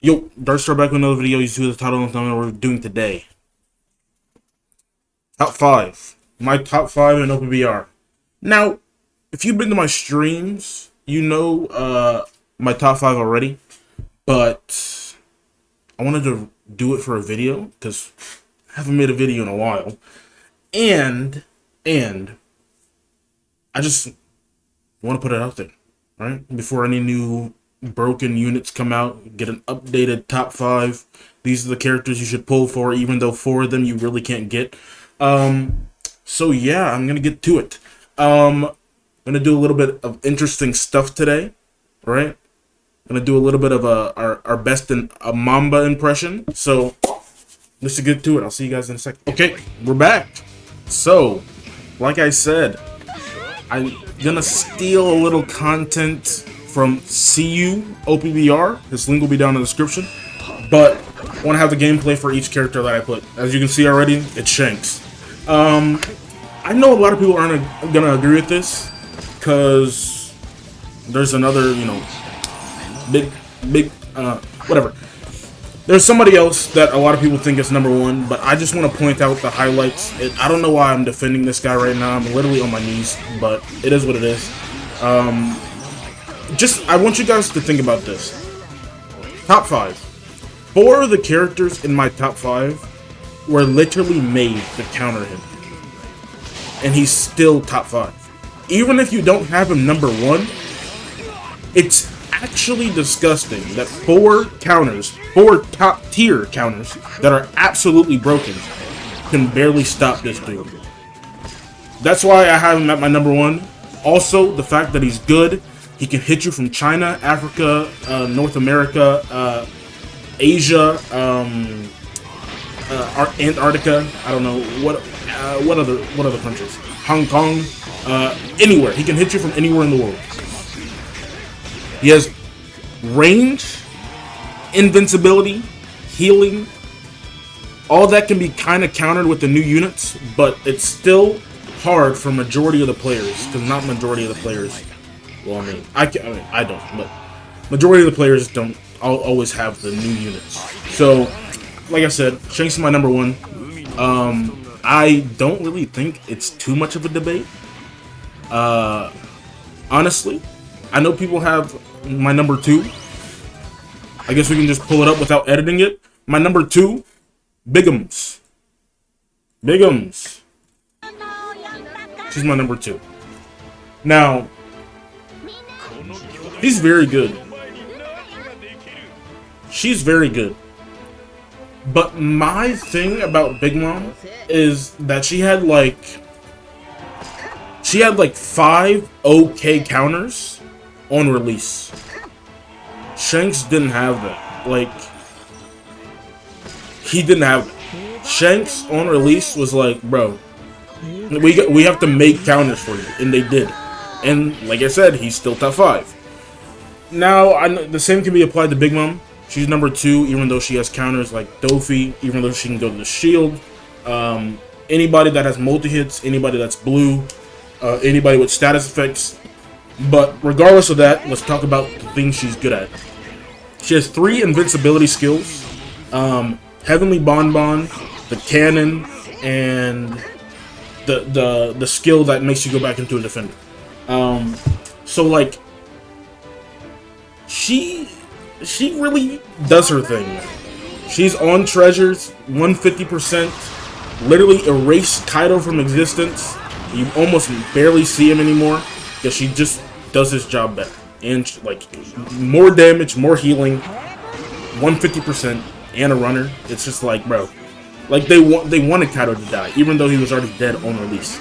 Yo, Darkstar back with another video. You see the title and thumbnail we're doing today. Top 5. My top 5 in OpenBR. Now, if you've been to my streams, you know my top 5 already. But I wanted to do it for a video because I haven't made a video in a while. And I just want to put it out there, right? Before any new broken units come out, get an updated top 5. These are the characters you should pull for, even though 4 of them you really can't get. So yeah, I'm gonna get to it. I'm gonna do a little bit of interesting stuff today, right? I'm gonna do a little bit of our best in a Mamba impression. So let's get to it. I'll see you guys in a second. Okay, we're back. So, like I said, I'm gonna steal a little content from CU Opbr. His link will be down in the description. But I want to have the gameplay for each character that I put. As you can see already, it's Shanks. I know a lot of people aren't gonna agree with this because there's another, you know, big whatever. There's somebody else that a lot of people think is #1, but I just want to point out the highlights. I don't know why I'm defending this guy right now. I'm literally on my knees, but it is what it is. I want you guys to think about this. Top 5. 4 of the characters in my top 5 were literally made to counter him. And he's still top 5. Even if you don't have him #1, it's actually disgusting that 4 top tier counters that are absolutely broken can barely stop this dude. That's why I have him at my #1. Also, the fact that he's good. He can hit you from China, Africa, North America, Asia, Antarctica. I don't know what other countries. Hong Kong, anywhere. He can hit you from anywhere in the world. He has range, invincibility, healing. All that can be kind of countered with the new units, but it's still hard for majority of the players, because not majority of the players. Well, I mean, I don't, but majority of the players don't always have the new units. So, like I said, Shanks is my #1. I don't really think it's too much of a debate. Honestly, I know people have my #2. I guess we can just pull it up without editing it. My #2, Bigums. She's my #2. Now, she's very good. She's very good. But my thing about Big Mom is that she had like 5 okay counters on release. Shanks didn't have that. Like, he didn't have that. Shanks on release was like, bro, we have to make counters for you, and they did. And like I said, he's still top 5. Now, I know the same can be applied to Big Mom. She's #2, even though she has counters like Dofi, even though she can go to the shield. Anybody that has multi-hits, anybody that's blue, anybody with status effects. But regardless of that, let's talk about the things she's good at. She has 3 invincibility skills. Heavenly Bonbon, the cannon, and the skill that makes you go back into a defender. So like, she really does her thing. She's on treasures, 150%, literally erased Kaido from existence. You almost barely see him anymore because she just does his job better. And like, more damage, more healing, 150%, and a runner. It's just like, bro, like they wanted Kaido to die, even though he was already dead on release.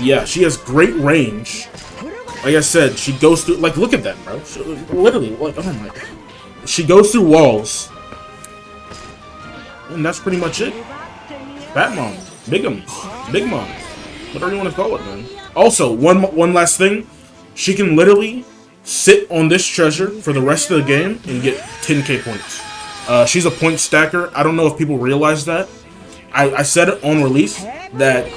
Yeah, she has great range. Like I said, she goes through, like, look at that, bro. She, literally, like, oh my god. She goes through walls. And that's pretty much it. Fat Mom. Big Mom. Whatever you want to call it, man. Also, one last thing. She can literally sit on this treasure for the rest of the game and get 10k points. She's a point stacker. I don't know if people realize that. I said it on release that,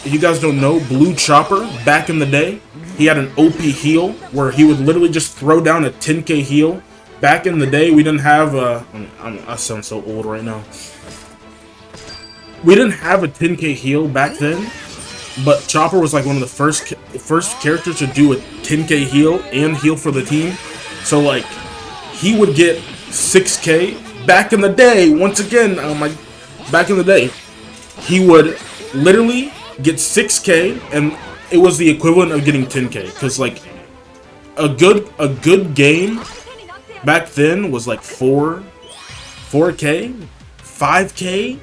if you guys don't know, Blue Chopper, back in the day, he had an OP heal where he would literally just throw down a 10k heal. Back in the day, we didn't have I sound so old right now. We didn't have a 10k heal back then, but Chopper was like one of the first characters to do a 10k heal and heal for the team. So like, he would get 6k back in the day. Once again, back in the day, he would literally get 6k, and it was the equivalent of getting 10k. Because like, a good game back then was like 4k, 5k.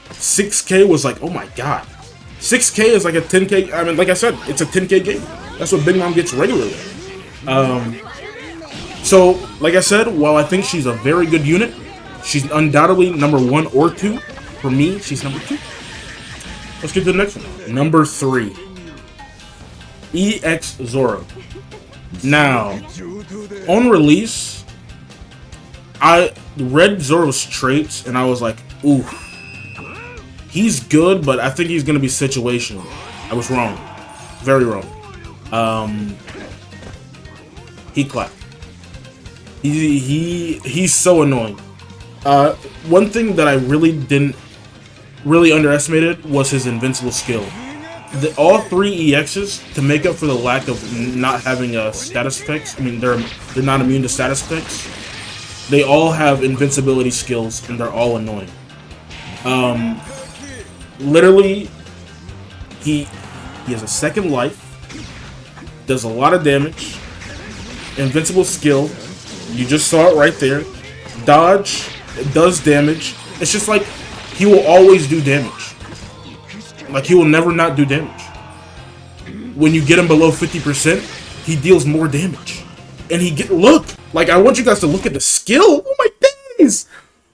6k was like, oh my god. 6k is like a 10k. I mean, like I said, it's a 10k game. That's what Big Mom gets regularly. So, like I said, while I think she's a very good unit, she's undoubtedly number 1 or 2. For me, she's number 2. Let's get to the next one. Number 3. EX Zorro. Now, on release, I read Zorro's traits and I was like, ooh. He's good, but I think he's going to be situational. I was wrong. Very wrong. He clapped. He's so annoying. One thing that I really underestimated was his invincible skill. All 3 EXs, to make up for the lack of not having status effects, I mean, they're not immune to status effects. They all have invincibility skills, and they're all annoying. Literally, he has a second life, does a lot of damage, invincible skill, you just saw it right there, dodge, does damage. It's just like, he will always do damage. Like, he will never not do damage. When you get him below 50%, he deals more damage. And look, like, I want you guys to look at the skill. Oh my days!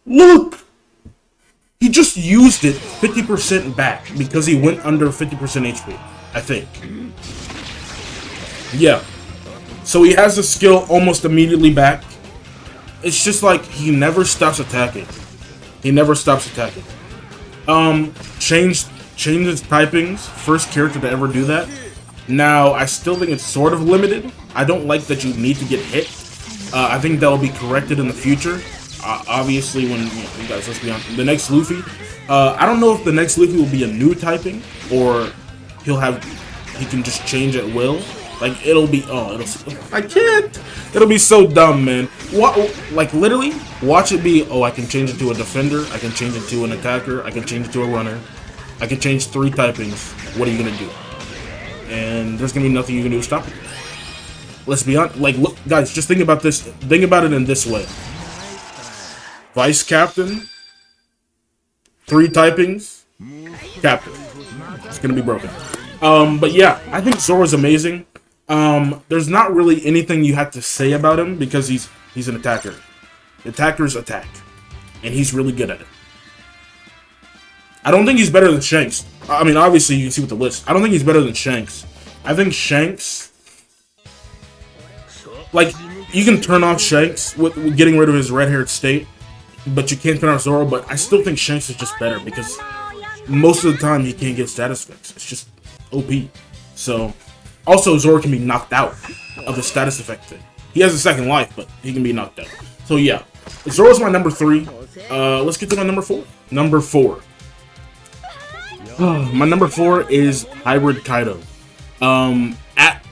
Look! He just used it 50% back because he went under 50% HP, I think. Yeah. So he has the skill almost immediately back. It's just like he never stops attacking. He never stops attacking. Changed his typings. First character to ever do that. Now, I still think it's sort of limited. I don't like that you need to get hit. I think that'll be corrected in the future. Obviously, when you guys, let's be honest, the next Luffy. I don't know if the next Luffy will be a new typing or he can just change at will. Like it'll be I can't. It'll be so dumb, man. Like literally, watch it be. Oh, I can change it to a defender. I can change it to an attacker. I can change it to a runner. I can change 3 typings. What are you gonna do? And there's gonna be nothing you can do to stop it. Let's be honest. Like, look, guys, just think about this. Think about it in this way. Vice Captain, 3 typings, Captain. It's gonna be broken. But yeah, I think Zorro's amazing. There's not really anything you have to say about him because he's an attacker. Attackers attack, and he's really good at it. I don't think he's better than Shanks. I mean, obviously you can see with the list. I don't think he's better than Shanks. I think Shanks, like, you can turn off Shanks with getting rid of his red-haired state. But you can't turn off Zorro, but I still think Shanks is just better because most of the time he can't get status effects. It's just OP. So, also Zorro can be knocked out of the status effect thing. He has a second life, but he can be knocked out. So yeah, Zorro's my number 3. Let's get to my number 4. Number 4. My number 4 is Hybrid Kaido. On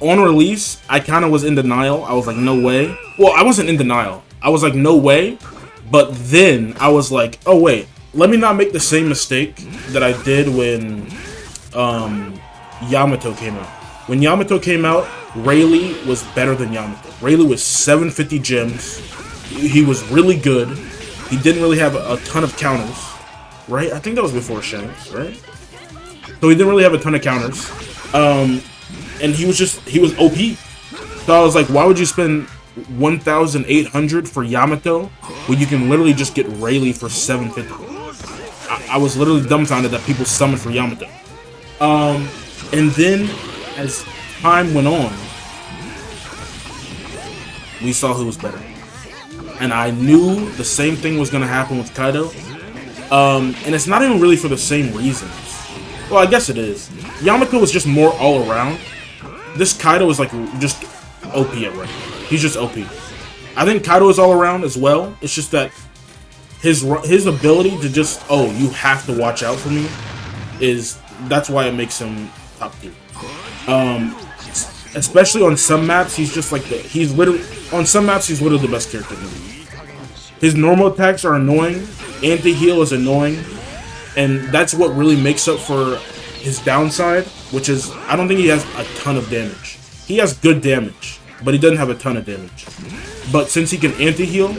release, I kind of was in denial. I was like, no way. Well, I wasn't in denial. I was like, no way. But then I was like, oh wait, let me not make the same mistake that I did when Yamato came out. When Yamato came out, Rayleigh was better than Yamato. Rayleigh was 750 gems. He was really good. He didn't really have a ton of counters, right? I think that was before Shanks, right? So he didn't really have a ton of counters. And he was OP. So I was like, why would you spend 1,800 for Yamato when you can literally just get Rayleigh for 750? I was literally dumbfounded that people summoned for Yamato. And then as time went on, we saw who was better. And I knew the same thing was going to happen with Kaido. And it's not even really for the same reasons. Well, I guess it is. Yamato was just more all around. this Kaido is like just OP already. He's just OP. I think Kaido is all around as well. It's just that his ability to just, oh, you have to watch out for me, that's why it makes him top tier. Especially on some maps, he's just like he's literally the best character in the game. His normal attacks are annoying, anti-heal is annoying, and that's what really makes up for his downside, which is I don't think he has a ton of damage. He has good damage, but he doesn't have a ton of damage. But since he can anti-heal,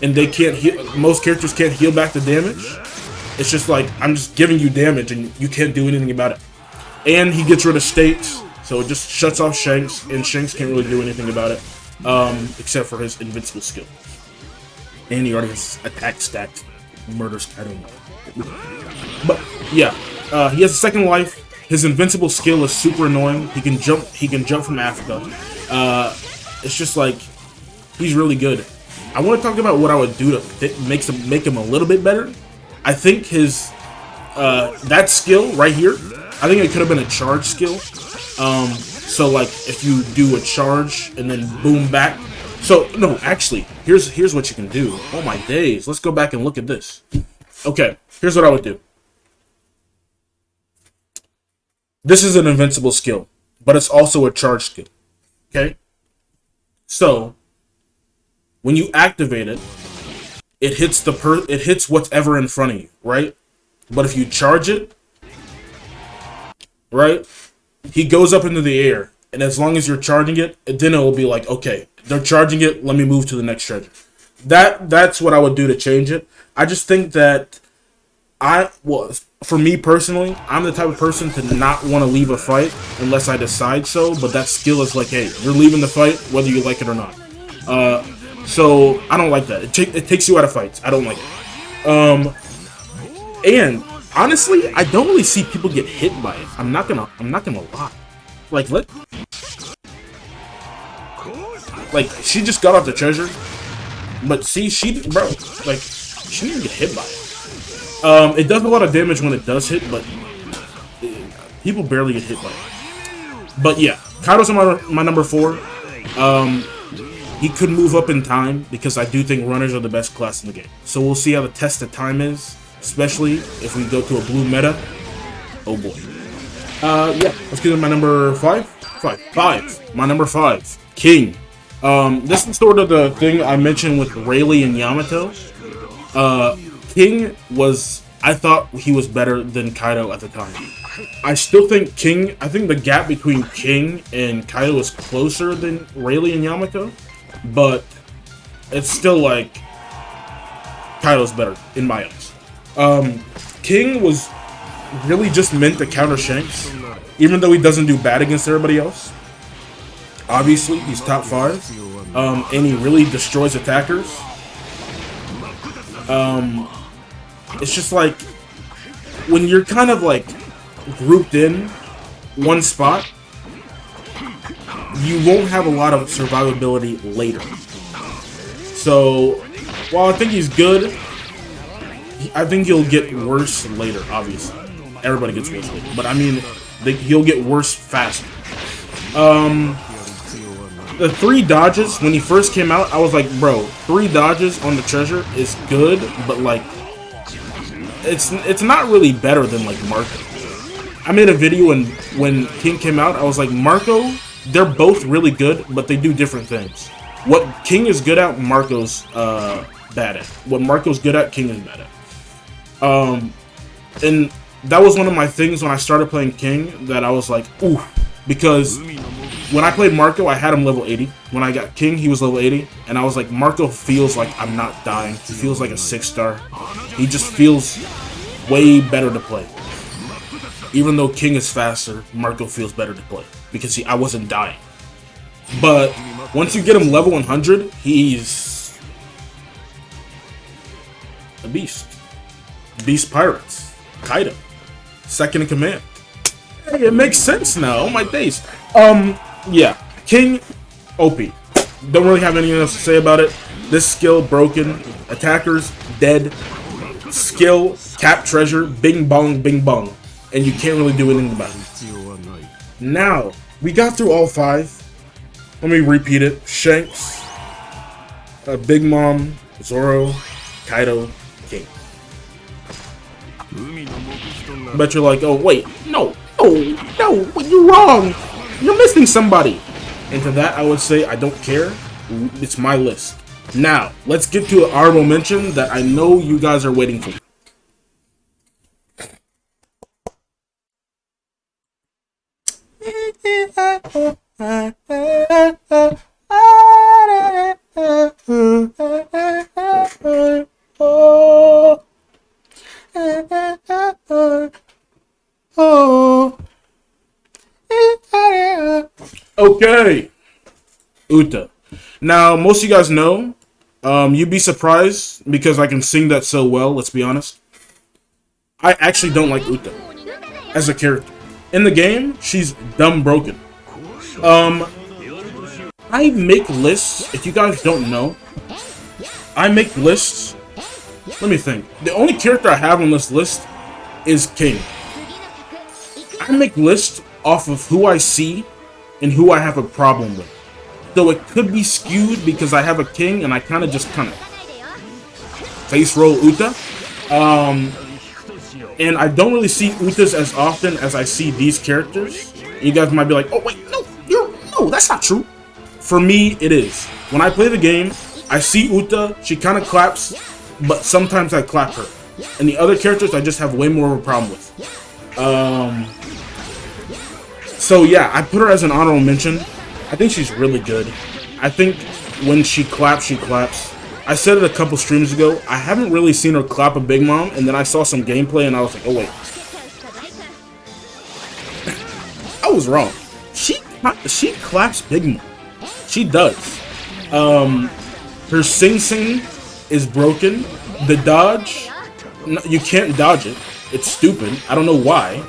and they can't heal, most characters can't heal back the damage, it's just like, I'm just giving you damage and you can't do anything about it. And he gets rid of states, so it just shuts off Shanks, and Shanks can't really do anything about it, except for his invincible skill. And he already has attack stacked, murders Kaido. But yeah, he has a second life. His invincible skill is super annoying. He can jump from Africa. It's just like, he's really good. I want to talk about what I would do to make him a little bit better. I think his that skill right here, I think it could have been a charge skill. So like if you do a charge and then boom back. So no, actually, here's what you can do. Oh my days, let's go back and look at this. Okay, here's what I would do. This is an invincible skill, but it's also a charge skill. Okay? So when you activate it, it hits whatever in front of you, right? But if you charge it, right, he goes up into the air, and as long as you're charging it, then it will be like, okay, they're charging it, let me move to the next treasure. That's what I would do to change it. I just think that for me personally, I'm the type of person to not want to leave a fight unless I decide so, but that skill is like, hey, you're leaving the fight whether you like it or not. So I don't like that. It takes you out of fights. I don't like it. And honestly, I don't really see people get hit by it. I'm not gonna lie. Like she just got off the treasure, but see, she didn't get hit by it. It does a lot of damage when it does hit, but people barely get hit by it. But yeah, Kaido's my number 4. He could move up in time because I do think runners are the best class in the game. So we'll see how the test of time is, especially if we go to a blue meta. Oh boy. Yeah, let's get to my number 5. My number 5, King. This is sort of the thing I mentioned with Rayleigh and Yamato. King I thought he was better than Kaido at the time. I still think I think the gap between King and Kaido is closer than Rayleigh and Yamato, but it's still like Kaido's better in my eyes. King was really just meant to counter Shanks, even though he doesn't do bad against everybody else. Obviously, he's top 5, and he really destroys attackers. It's just like, when you're kind of like grouped in one spot, you won't have a lot of survivability later. So, while I think he's good, I think he'll get worse later, obviously. Everybody gets worse later. But I mean, he'll get worse faster. The 3 dodges, when he first came out, I was like, bro, 3 dodges on the treasure is good, but like, it's not really better than like Marco. I made a video when King came out, I was like, Marco, they're both really good, but they do different things. What King is good at, Marco's bad at. What Marco's good at, King is bad at. And that was one of my things when I started playing King, that I was like, ooh, because when I played Marco, I had him level 80. When I got King, he was level 80. And I was like, Marco feels like I'm not dying. He feels like a 6-star. He just feels way better to play. Even though King is faster, Marco feels better to play. Because I wasn't dying. But once you get him level 100, he's a beast. Beast Pirates. Kaido. Second in command. Hey, it makes sense now. Oh my days. Yeah, King, OP. Don't really have anything else to say about it. This skill, broken. Attackers, dead. Skill, cap treasure, bing bong, and you can't really do anything about it. Now, we got through all 5. Let me repeat it. Shanks, Big Mom, Zorro, Kaido, King. Bet you're like, oh wait, no, you're wrong. You're missing somebody. And to that, I would say I don't care. It's my list. Now, let's get to an honorable mention that I know you guys are waiting for. Okay, Uta. Now, most of you guys know, you'd be surprised because I can sing that so well, let's be honest. I actually don't like Uta as a character. In the game, she's dumb broken. I make lists, if you guys don't know, I make lists. Let me think. The only character I have on this list is King. I make lists off of who I see and who I have a problem with. So it could be skewed because I have a King and I kind of face roll Uta. And I don't really see Utas as often as I see these characters. You guys might be like, oh wait, no, that's not true. For me, it is. When I play the game, I see Uta, she kind of claps, but sometimes I clap her. And the other characters I just have way more of a problem with. So yeah, I put her as an honorable mention. I think she's really good. I think when she claps, she claps. I said it a couple streams ago, I haven't really seen her clap a Big Mom, and then I saw some gameplay and I was like, oh wait. I was wrong. She claps Big Mom. She does. Her Sing Sing is broken. The dodge, no, you can't dodge it. It's stupid. I don't know why.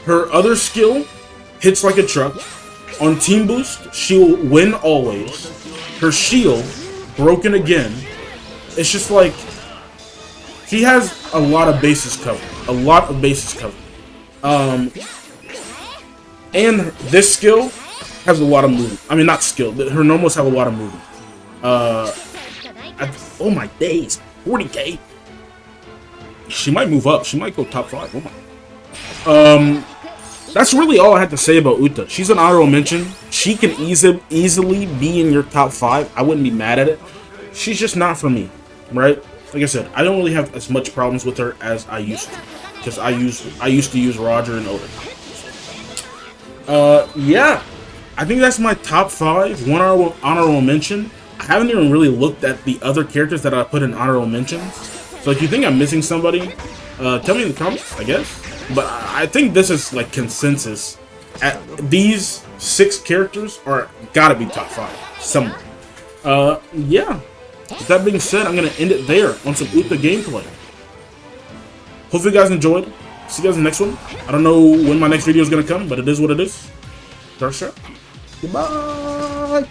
Her other skill hits like a truck. On Team Boost, she'll win always. Her shield, broken again. It's just like, she has a lot of bases covered. And this skill has a lot of movement. I mean, not skill. Her normals have a lot of movement. Oh my days. 40k. She might move up. She might go top 5. Oh my. That's really all I had to say about Uta. She's an honorable mention. She can easily be in your top 5. I wouldn't be mad at it. She's just not for me, right? Like I said, I don't really have as much problems with her as I used to, because I used to use Roger and Odin. Yeah, I think that's my top 5. One honorable mention. I haven't even really looked at the other characters that I put in honorable mentions. So if you think I'm missing somebody, tell me in the comments, I guess. But I think this is like consensus. These 6 characters are gotta be top 5 somewhere. Yeah. With that being said, I'm gonna end it there on some Uta gameplay. Hopefully you guys enjoyed. See you guys in the next one. I don't know when my next video is gonna come, but it is what it is. Dark Goodbye.